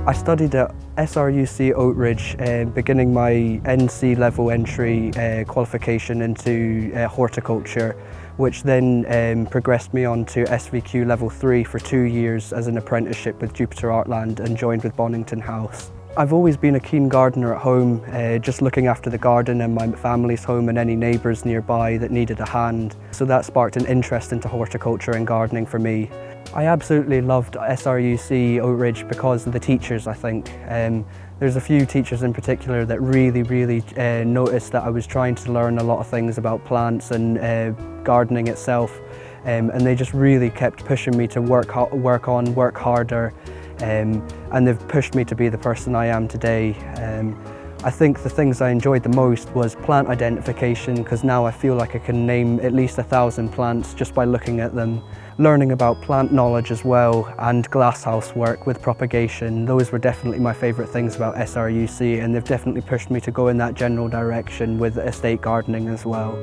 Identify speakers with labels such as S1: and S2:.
S1: I studied at SRUC Oatridge, beginning my NC level entry qualification into horticulture, which then progressed me on to SVQ level 3 for 2 years as an apprenticeship with Jupiter Artland and joined with Bonington House. I've always been a keen gardener at home, just looking after the garden and my family's home and any neighbours nearby that needed a hand. So that sparked an interest into horticulture and gardening for me. I absolutely loved SRUC Oatridge because of the teachers, I think. There's a few teachers in particular that really noticed that I was trying to learn a lot of things about plants and gardening itself, and they just really kept pushing me to work harder, and they've pushed me to be the person I am today. I think the things I enjoyed the most was plant identification, because now I feel like I can name at least 1,000 plants just by looking at them. Learning about plant knowledge as well, and glasshouse work with propagation. Those were definitely my favourite things about SRUC, and they've definitely pushed me to go in that general direction with estate gardening as well.